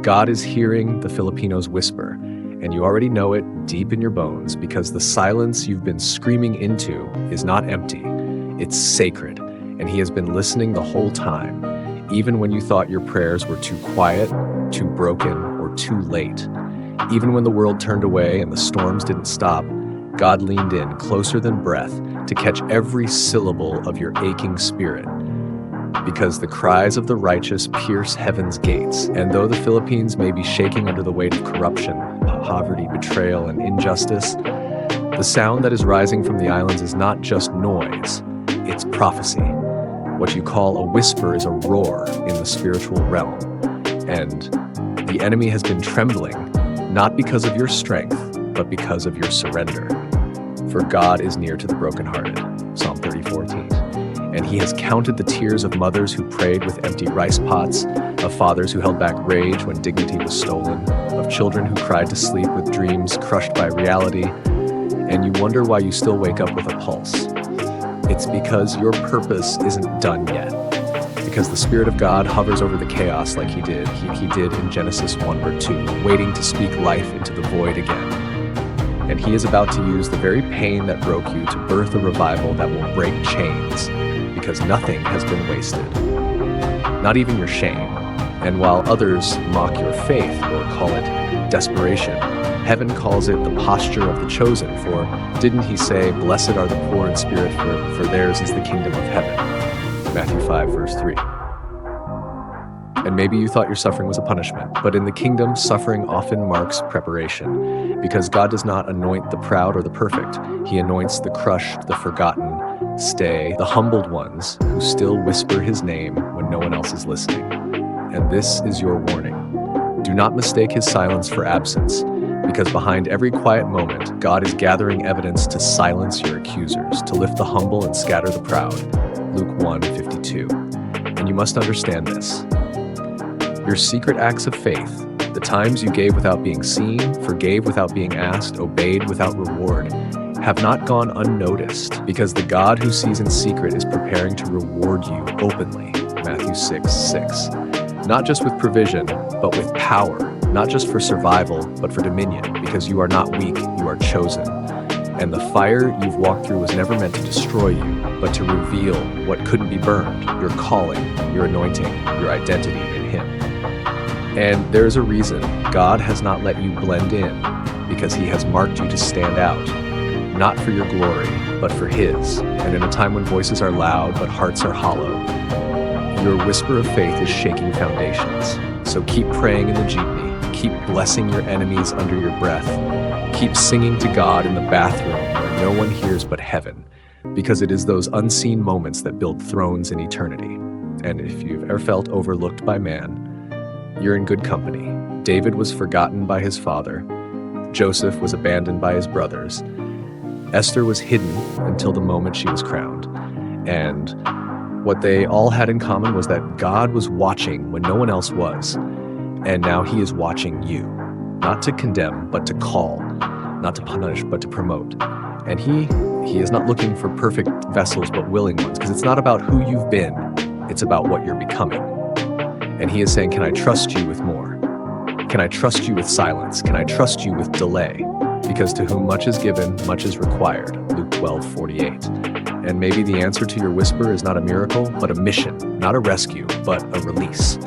God is hearing the Filipinos whisper, and you already know it deep in your bones because the silence you've been screaming into is not empty, it's sacred, and He has been listening the whole time, even when you thought your prayers were too quiet, too broken, or too late. Even when the world turned away and the storms didn't stop, God leaned in closer than breath to catch every syllable of your aching spirit. Because the cries of the righteous pierce heaven's gates, and though the Philippines may be shaking under the weight of corruption, poverty, betrayal, and injustice, the sound that is rising from the islands is not just noise, it's prophecy. What you call a whisper is a roar in the spiritual realm. And the enemy has been trembling, not because of your strength, but because of your surrender. For God is near to the brokenhearted, Psalm 34:8. And He has counted the tears of mothers who prayed with empty rice pots, of fathers who held back rage when dignity was stolen, of children who cried to sleep with dreams crushed by reality, and you wonder why you still wake up with a pulse. It's because your purpose isn't done yet. Because the Spirit of God hovers over the chaos like He did in Genesis 1:2, waiting to speak life into the void again. And He is about to use the very pain that broke you to birth a revival that will break chains, because nothing has been wasted, not even your shame. And while others mock your faith or call it desperation, heaven calls it the posture of the chosen, for didn't He say, "Blessed are the poor in spirit, for theirs is the kingdom of heaven"? Matthew 5:3. And maybe you thought your suffering was a punishment, but in the kingdom, suffering often marks preparation, because God does not anoint the proud or the perfect. He anoints the crushed, the forgotten, the humbled ones who still whisper His name when no one else is listening. And this is your warning. Do not mistake His silence for absence, because behind every quiet moment, God is gathering evidence to silence your accusers, to lift the humble and scatter the proud. Luke 1:52. And you must understand this. Your secret acts of faith, the times you gave without being seen, forgave without being asked, obeyed without reward, have not gone unnoticed, because the God who sees in secret is preparing to reward you openly. Matthew 6:6. Not just with provision, but with power, not just for survival, but for dominion, because you are not weak, you are chosen. And the fire you've walked through was never meant to destroy you, but to reveal what couldn't be burned, your calling, your anointing, your identity in Him. And there is a reason God has not let you blend in, because He has marked you to stand out, not for your glory, but for His. And in a time when voices are loud, but hearts are hollow, your whisper of faith is shaking foundations. So keep praying in the jeepney, keep blessing your enemies under your breath, keep singing to God in the bathroom where no one hears but heaven, because it is those unseen moments that build thrones in eternity. And if you've ever felt overlooked by man, you're in good company. David was forgotten by his father. Joseph was abandoned by his brothers. Esther was hidden until the moment she was crowned. And what they all had in common was that God was watching when no one else was. And now He is watching you, not to condemn, but to call, not to punish, but to promote. And He is not looking for perfect vessels, but willing ones, because it's not about who you've been, it's about what you're becoming. And He is saying, can I trust you with more? Can I trust you with silence? Can I trust you with delay? Because to whom much is given, much is required, Luke 12:48. And maybe the answer to your whisper is not a miracle, but a mission, not a rescue, but a release.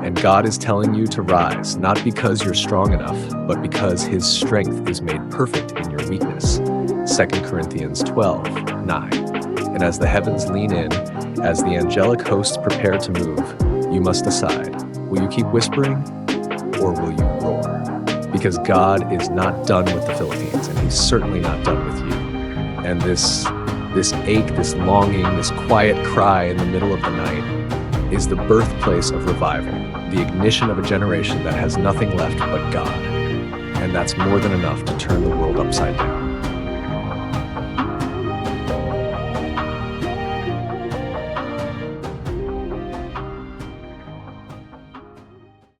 And God is telling you to rise, not because you're strong enough, but because His strength is made perfect in your weakness, 2 Corinthians 12:9. And as the heavens lean in, as the angelic hosts prepare to move, you must decide, will you keep whispering or will you roar? Because God is not done with the Philippines, and He's certainly not done with you. And this ache, this longing, this quiet cry in the middle of the night is the birthplace of revival, the ignition of a generation that has nothing left but God. And that's more than enough to turn the world upside down.